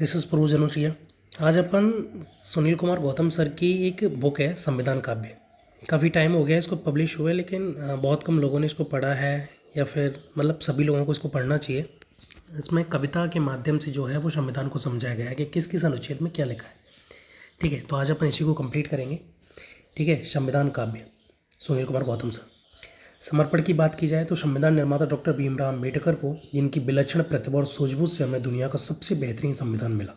This is prose Anupriya. आज अपन Sunil Kumar Gautam sir की एक बुक है संविधान काव्य। काफ़ी टाइम हो गया इसको पब्लिश हुए, लेकिन बहुत कम लोगों ने इसको पढ़ा है, या फिर मतलब सभी लोगों को इसको पढ़ना चाहिए। इसमें कविता के माध्यम से जो है वो संविधान को समझाया गया है कि किस किस अनुच्छेद में क्या लिखा है। ठीक है, तो आज अपन इसी को कंप्लीट करेंगे। ठीक है, संविधान काव्य, सुनील कुमार गौतम सर। समर्पण की बात की जाए तो संविधान निर्माता डॉक्टर भीमराव अम्बेडकर को, जिनकी विलक्षण प्रतिभा और सूझबूझ से हमें दुनिया का सबसे बेहतरीन संविधान मिला,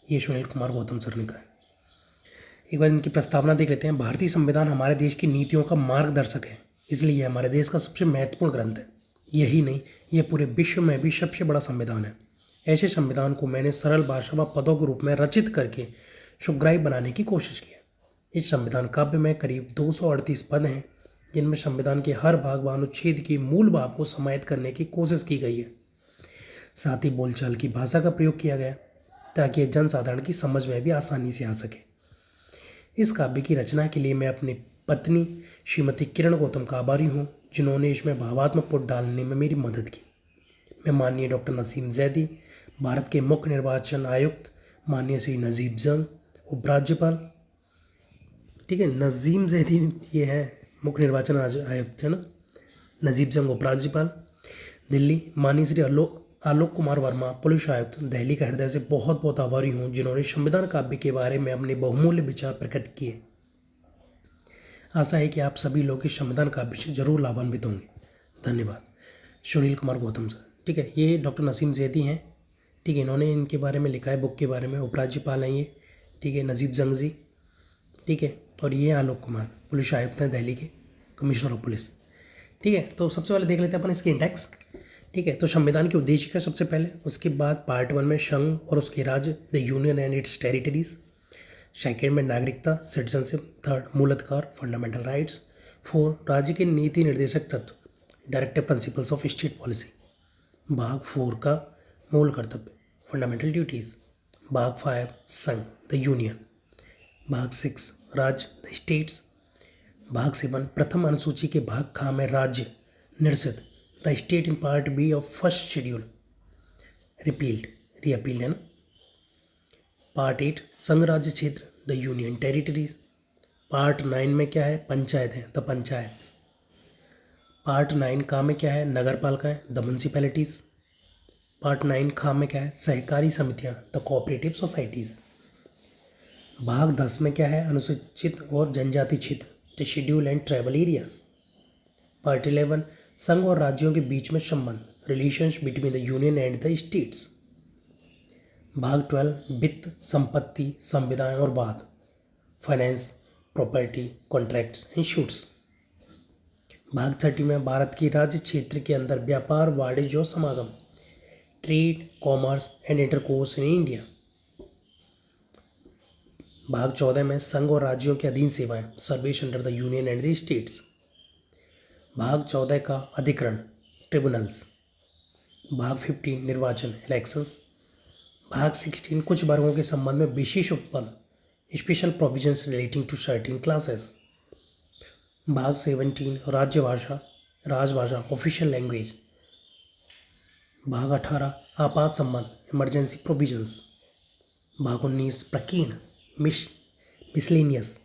ये सुनील कुमार गौतम सर ने कहा है। एक बार इनकी प्रस्तावना देख लेते हैं। भारतीय संविधान हमारे देश की नीतियों का मार्गदर्शक है, इसलिए यह हमारे देश का सबसे महत्वपूर्ण ग्रंथ है। यही नहीं, यह पूरे विश्व में भी सबसे बड़ा संविधान है। ऐसे संविधान को मैंने सरल भाषा व पदों के रूप में रचित करके सुग्राही बनाने की कोशिश की है। इस संविधान काव्य में करीब 238 पद हैं, जिनमें संविधान के हर भाग व अनुच्छेद की मूल भाव को समाहित करने की कोशिश की गई है। साथ ही बोलचाल की भाषा का प्रयोग किया गया ताकि यह जनसाधारण की समझ में भी आसानी से आ सके। इस काव्य की रचना के लिए मैं अपनी पत्नी श्रीमती किरण गौतम का आभारी हूँ, जिन्होंने इसमें भावात्मक पुट डालने में मेरी मदद की। मैं माननीय डॉक्टर नसीम जैदी, भारत के मुख्य निर्वाचन आयुक्त माननीय श्री नजीब जंग, उपराज्यपाल, ठीक है, नजीम जैदी ये है मुख्य निर्वाचन आयुक्त, है ना, नजीब जंग उपराज्यपाल दिल्ली, माननीय श्री आलोक कुमार वर्मा पुलिस आयुक्त दिल्ली का हृदय से बहुत बहुत आभारी हूँ, जिन्होंने संविधान काव्य के बारे में अपने बहुमूल्य विचार प्रकट किए। आशा है कि आप सभी लोग इस संविधान काव्य से जरूर लाभान्वित होंगे। धन्यवाद। सुनील कुमार गौतम सर। ठीक है, ये डॉक्टर नसीम जैदी हैं। ठीक है, इन्होंने इनके बारे में लिखा है, बुक के बारे में। उपराज्यपाल हैं ये। ठीक है, नजीब जंग जी। ठीक है, और ये आलोक कुमार पुलिस आयुक्त हैं दिल्ली के, कमिश्नर ऑफ पुलिस। ठीक है, तो सबसे पहले देख लेते हैं अपन इसके इंडेक्स। ठीक है, तो संविधान के उद्देश्य का सबसे पहले, उसके बाद पार्ट 1 में संघ और उसके राज्य, the union and it's territories. Second में नागरिकता, सिटीजनशिप। थर्ड, मूल अधिकार, फंडामेंटल राइट्स। 4, राज्य के नीति निर्देशक तत्व, directive principles of state policy. भाग 4 का मूल कर्तव्य, फंडामेंटल ड्यूटीज। भाग 5, संघ, द यूनियन। भाग 6, राज्य, द स्टेट्स। भाग 7, प्रथम अनुसूची के भाग खा में राज्य निरसित, the state in part B of first schedule repealed, repealed है ना। पार्ट 8, संघ राज्य क्षेत्र, द यूनियन टेरिटरीज। पार्ट 9 में क्या है, पंचायत है, द पंचायत। पार्ट 9 का में क्या है, नगर पालिका है, द म्यूनसिपैलिटीज। पार्ट 9 खा में क्या है, सहकारी समितियां, द कोऑपरेटिव सोसाइटीज। भाग 10 में क्या है, अनुसूचित और जनजाति क्षेत्र, the schedule and tribal areas. Part 11, संघ और राज्यों के बीच में संबंध, relations between the union and the states. भाग 12, वित्त, संपत्ति, संविधान और वाद, finance, property, contracts and shoots. भाग 30 में भारत की राज्य क्षेत्र के अंदर व्यापार, वाणिज्य और समागम, trade, commerce and intercourse in India. भाग 14 में संघ और राज्यों के अधीन सेवाएं, service under the union and the states. भाग 14 का अधिकरण, ट्रिब्यूनल्स। भाग 15, निर्वाचन, इलेक्शंस। भाग 16, कुछ वर्गों के संबंध में विशेष उपबंध, special provisions relating to certain classes. भाग 17, राज्यभाषा, राजभाषा, ऑफिशियल लैंग्वेज। भाग 18, आपात संबंध, इमरजेंसी प्रोविजंस। भाग 19, प्रकीर्ण, मिसलेनियस।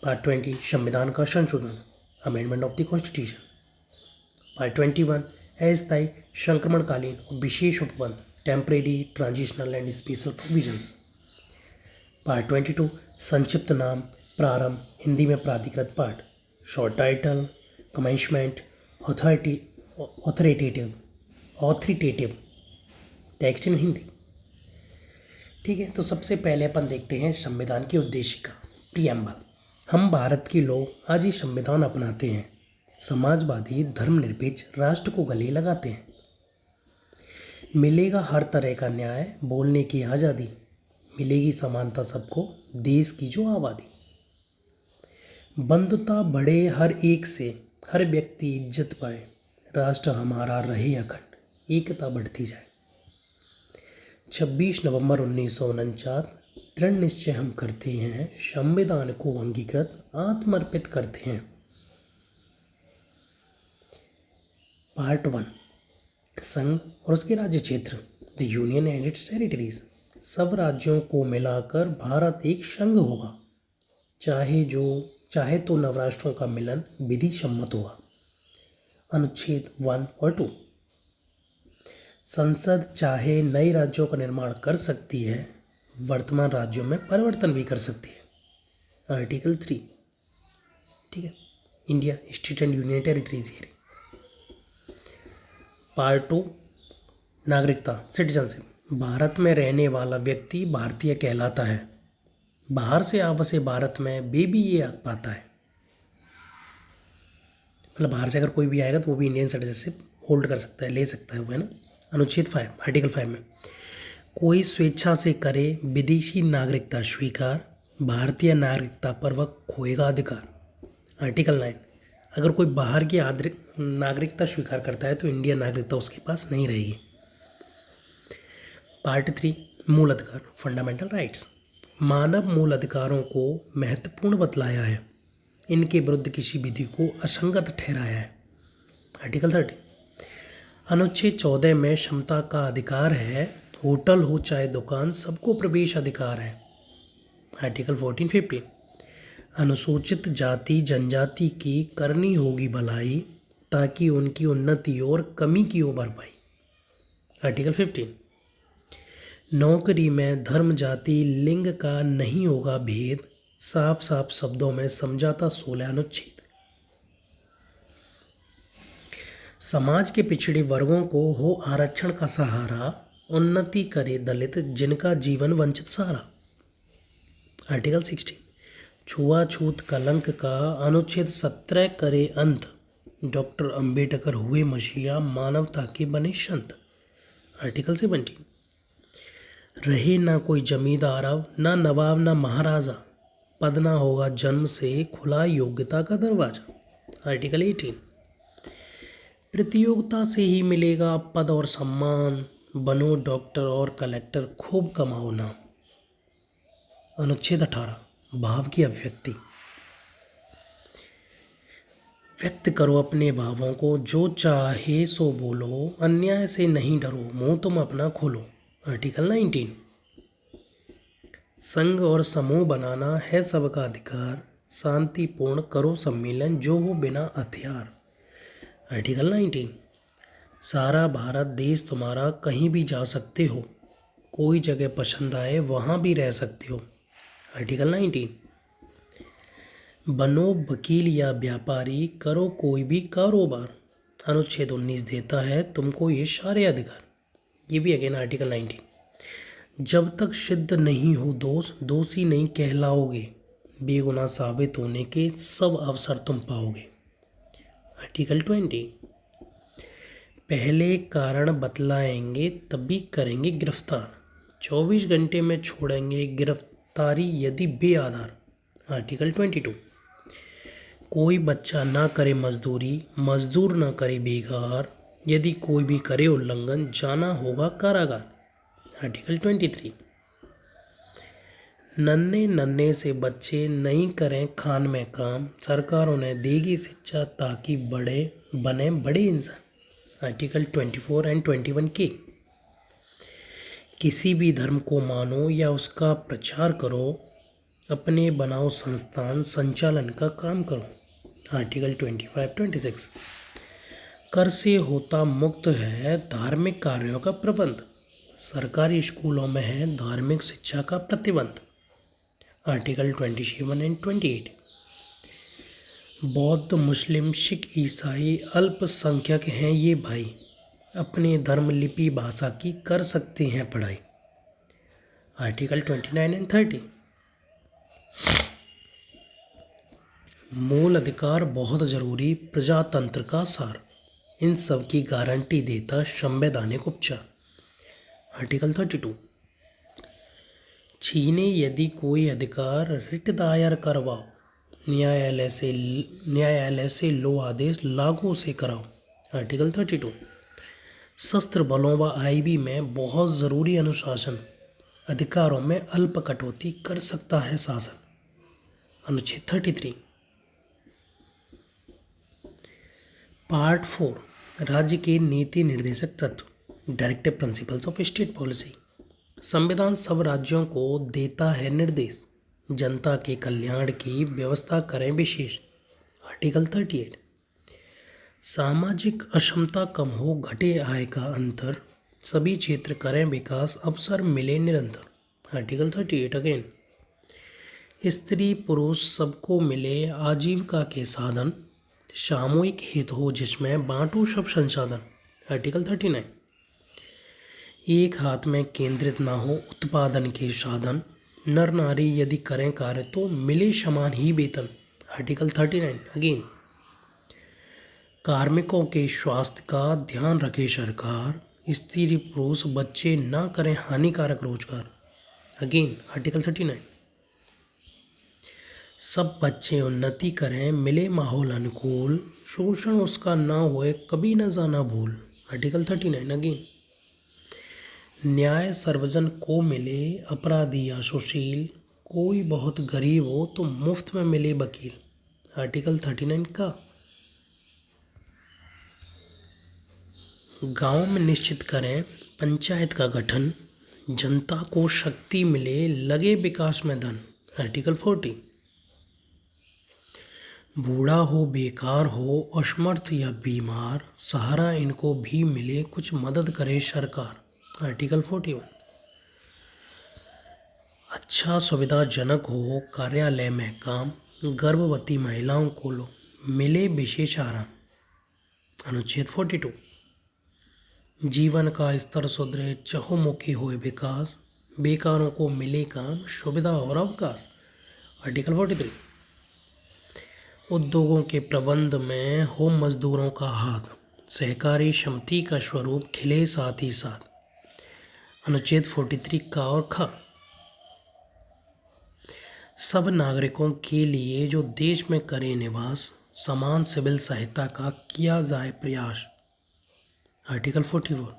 पार्ट 20, संविधान का संशोधन, amendment of the constitution. Part 21, अस्थायी, संक्रमणकालीन और विशेष उपबंध, temporary, transitional and special provisions. Part 22, संक्षिप्त नाम, प्रारंभ, हिंदी में प्राधिकृत पाठ, short title, commencement, authoritative text in Hindi. ठीक है, तो सबसे पहले अपन देखते हैं संविधान के उद्देश्य का, प्रियम्बल। हम भारत के लोग आज ये संविधान अपनाते हैं, समाजवादी धर्मनिरपेक्ष राष्ट्र को गले लगाते हैं। मिलेगा हर तरह का न्याय, बोलने की आज़ादी, मिलेगी समानता सबको, देश की जो आबादी। बंधुता बढ़े हर एक से, हर व्यक्ति इज्जत पाए, राष्ट्र हमारा रहे अखंड, एकता बढ़ती जाए। 26 नवंबर 1949, दृढ़ निश्चय हम करते हैं, संविधान को अंगीकृत आत्मर्पित करते हैं। पार्ट 1, संघ और उसके राज्य क्षेत्र, the union and it's territories, सब राज्यों को मिलाकर भारत एक संघ होगा, चाहे तो नवराष्ट्रों का मिलन विधि सम्मत होगा। अनुच्छेद 1 और 2, संसद चाहे नए राज्यों का निर्माण कर सकती है, वर्तमान राज्यों में परिवर्तन भी कर सकती है। आर्टिकल 3, ठीक है, India state and union territories hearing. Part 2, नागरिकता सिटीजनशिप, भारत में रहने वाला व्यक्ति भारतीय कहलाता है, बाहर से आवश्यक भारत में वे भी ये हक पाता है, मतलब बाहर से अगर कोई भी आएगा तो वो भी इंडियन सिटीजनशिप होल्ड कर सकता है, ले सकता है वो, है ना। अनुच्छेद 5, आर्टिकल 5 में, कोई स्वेच्छा से करे विदेशी नागरिकता स्वीकार, भारतीय नागरिकता पर वह खोएगा अधिकार। आर्टिकल 9, अगर कोई बाहर की नागरिकता स्वीकार करता है तो इंडियन नागरिकता उसके पास नहीं रहेगी। पार्ट 3, मूल अधिकार फंडामेंटल राइट्स, मानव मूल अधिकारों को महत्वपूर्ण बतलाया है, इनके विरुद्ध किसी विधि को असंगत ठहराया है। आर्टिकल 30, अनुच्छेद 14 में क्षमता का अधिकार है, होटल हो चाहे दुकान सबको प्रवेश अधिकार है। आर्टिकल 14-15, अनुसूचित जाति जनजाति की करनी होगी भलाई, ताकि उनकी उन्नति और कमी की हो भरपाई। आर्टिकल 15, नौकरी में धर्म जाति लिंग का नहीं होगा भेद, साफ साफ शब्दों में समझाता 16 अनुच्छेद। समाज के पिछड़े वर्गों को हो आरक्षण का सहारा, उन्नति करे दलित जिनका जीवन वंचित सहारा। आर्टिकल 16, छुआछूत कलंक का अनुच्छेद 17 करे अंत, डॉक्टर अंबेडकर हुए मसीहा मानवता के बने संत। आर्टिकल 17, रहे ना कोई जमींदार अब ना नवाब ना महाराजा, पद ना होगा जन्म से खुला योग्यता का दरवाजा। आर्टिकल 18, प्रतियोगिता से ही मिलेगा पद और सम्मान, बनो डॉक्टर और कलेक्टर खूब कमाओ नाम। अनुच्छेद 18, भाव की अभिव्यक्ति, व्यक्त करो अपने भावों को, जो चाहे सो बोलो, अन्याय से नहीं डरो, मुंह तुम अपना खोलो। आर्टिकल 19, संघ और समूह बनाना है सबका अधिकार, शांतिपूर्ण करो सम्मेलन जो हो बिना हथियार। आर्टिकल 19, सारा भारत देश तुम्हारा, कहीं भी जा सकते हो, कोई जगह पसंद आए वहाँ भी रह सकते हो। आर्टिकल 19, बनो वकील या व्यापारी, करो कोई भी कारोबार, अनुच्छेद 19 देता है तुमको ये सारे अधिकार। ये भी अगेन आर्टिकल 19, जब तक सिद्ध नहीं हो दोष, दोषी नहीं कहलाओगे, बेगुनाह साबित होने के सब अवसर तुम पाओगे। आर्टिकल 20, पहले कारण बतलाएंगे तभी करेंगे गिरफ्तार, 24 घंटे में छोड़ेंगे गिरफ्तारी यदि बेआधार। आर्टिकल 22, कोई बच्चा ना करे मजदूरी, मजदूर ना करे बेगार, यदि कोई भी करे उल्लंघन जाना होगा कारागार। आर्टिकल 23, नन्हे नन्हे से बच्चे नहीं करें खान में काम, सरकार उन्हें देगी शिक्षा ताकि बने बड़े इंसान। आर्टिकल 24 एंड 21 के, किसी भी धर्म को मानो या उसका प्रचार करो, अपने बनाओ संस्थान संचालन का काम करो। आर्टिकल 25-26, कर से होता मुक्त है धार्मिक कार्यों का प्रबंध, सरकारी स्कूलों में है धार्मिक शिक्षा का प्रतिबंध। आर्टिकल 27 एंड 28, बौद्ध मुस्लिम सिख ईसाई अल्पसंख्यक हैं ये भाई, अपने धर्म लिपि भाषा की कर सकते हैं पढ़ाई। आर्टिकल 29 एंड 30, मूल अधिकार बहुत जरूरी प्रजातंत्र का सार, इन सब की गारंटी देता संवैधानिक उपचार। आर्टिकल 32, छीने यदि कोई अधिकार रिट दायर करवाओ, न्यायालय से लो आदेश लागू से कराओ। आर्टिकल 32, शस्त्र बलों व आईबी में बहुत ज़रूरी अनुशासन, अधिकारों में अल्प कटौती कर सकता है शासन। अनुच्छेद 33, पार्ट 4, राज्य के नीति निर्देशक तत्व, directive principles of state policy. संविधान सब राज्यों को देता है निर्देश, जनता के कल्याण की व्यवस्था करें विशेष। आर्टिकल 38। सामाजिक असमता कम हो, घटे आय का अंतर, सभी क्षेत्र करें विकास, अवसर मिले निरंतर। Article 38 again. स्त्री पुरुष सबको मिले आजीविका के साधन, सामूहिक हित हो जिसमें बांटो सब संसाधन। आर्टिकल 39। एक हाथ में केंद्रित ना हो उत्पादन के साधन, नर नारी यदि करें कार्य तो मिले समान ही वेतन। Article 39 again. कार्मिकों के स्वास्थ्य का ध्यान रखे सरकार, स्त्री पुरुष बच्चे ना करें हानिकारक रोजगार। Again article 39। सब बच्चे उन्नति करें, मिले माहौल अनुकूल, शोषण उसका ना होए कभी न जाना भूल। Article 39 again. न्याय सर्वजन को मिले, अपराधी या सुशील, कोई बहुत गरीब हो तो मुफ्त में मिले वकील। आर्टिकल 39 का। गांव में निश्चित करें पंचायत का गठन, जनता को शक्ति मिले लगे विकास में धन। आर्टिकल 40। बूढ़ा हो बेकार हो असमर्थ या बीमार, सहारा इनको भी मिले कुछ मदद करे सरकार। आर्टिकल 41। अच्छा सुविधाजनक हो कार्यालय में काम, गर्भवती महिलाओं को मिले विशेष आराम। अनुच्छेद 42। जीवन का स्तर सुधरे चहुमुखी होए विकास, बेकारों को मिले काम सुविधा और अवकाश। आर्टिकल 43। उद्योगों के प्रबंध में हो मजदूरों का हाथ, सहकारी समिति का स्वरूप खिले साथ ही साथ। अनुच्छेद 43 का और ख। सब नागरिकों के लिए जो देश में करे निवास, समान सिविल सहायता का किया जाए प्रयास। आर्टिकल 44।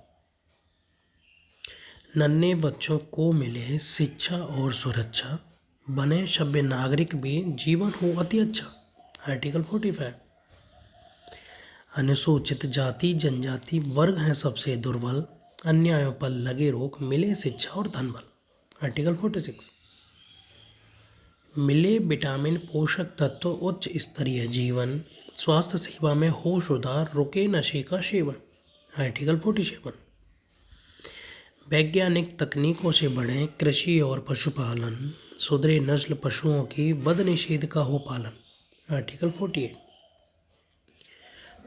नन्हे बच्चों को मिले शिक्षा और सुरक्षा, बने सभ्य नागरिक भी जीवन हो अति अच्छा। आर्टिकल 45। अनुसूचित जाति जनजाति वर्ग हैं सबसे दुर्बल, अन्यायों पर लगे रोक, मिले शिक्षा और धन बल। आर्टिकल 46। मिले विटामिन पोषक तत्व उच्च स्तरीय जीवन, स्वास्थ्य सेवा में हो सुधार, रुके नशे का सेवन। आर्टिकल 47। वैज्ञानिक तकनीकों से बढ़े कृषि और पशुपालन, सुधरे नस्ल पशुओं की वध निषेध का हो पालन। आर्टिकल 48।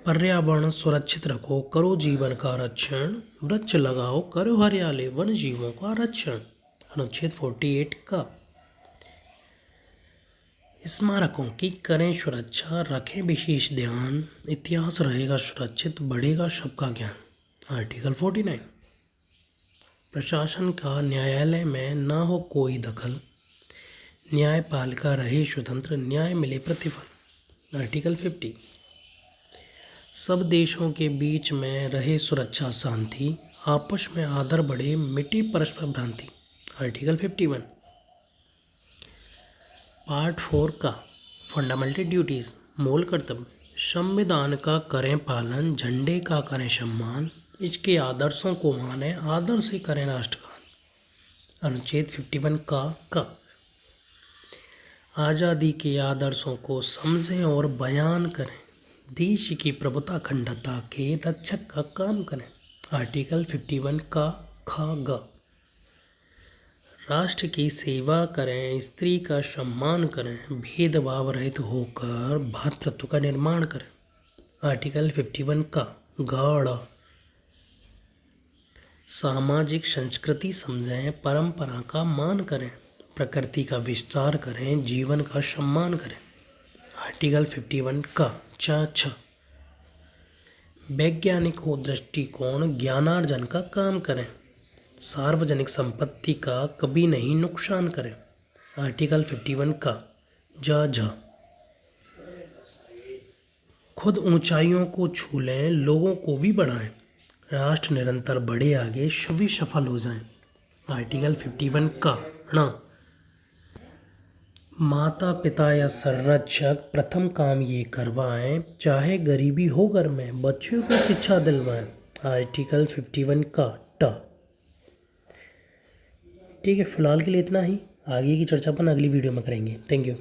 पर्यावरण सुरक्षित रखो, करो जीवन का रक्षण, वृक्ष लगाओ करो हरियाली, वन जीवों का रक्षण। अनुच्छेद 48 का। स्मारकों की करें सुरक्षा, रखें विशेष ध्यान, इतिहास रहेगा सुरक्षित, बढ़ेगा सबका ज्ञान। आर्टिकल 49। प्रशासन का न्यायालय में ना हो कोई दखल, न्यायपालिका रहे स्वतंत्र, न्याय मिले प्रतिफल। आर्टिकल 50। सब देशों के बीच में रहे सुरक्षा शांति, आपस में आदर बढ़े, मिटे परस्पर भ्रांति। आर्टिकल 51। पार्ट 4 का फंडामेंटल ड्यूटीज मूल कर्तव्य, संविधान का करें पालन, झंडे का करें सम्मान, इसके आदर्शों को माने, आदर से करें राष्ट्रगान। अनुच्छेद 51 का। आज़ादी के आदर्शों को समझें और बयान करें, देश की प्रभुता अखंडता के रक्षक का काम करें। आर्टिकल 51 का ख ग। राष्ट्र की सेवा करें, स्त्री का सम्मान करें, भेदभाव रहित होकर भ्रातृत्व का निर्माण करें। आर्टिकल 51 का ग। सामाजिक संस्कृति समझें, परंपरा का मान करें, प्रकृति का विस्तार करें, जीवन का सम्मान करें। आर्टिकल 51 का छ। वैज्ञानिक हो दृष्टिकोण, ज्ञानार्जन का काम करें, सार्वजनिक संपत्ति का कभी नहीं नुकसान करें। आर्टिकल 51 का झ। खुद ऊंचाइयों को छू लें, लोगों को भी बढ़ाएं, राष्ट्र निरंतर बढ़े आगे, सभी सफल हो जाएं। आर्टिकल 51 का ण। माता पिता या संरक्षक प्रथम काम ये करवाएं, चाहे गरीबी हो घर में, बच्चों को शिक्षा दिलवाएं। आर्टिकल 51 का ट। ठीक है, फ़िलहाल के लिए इतना ही। आगे की चर्चा अपन अगली वीडियो में करेंगे। Thank you.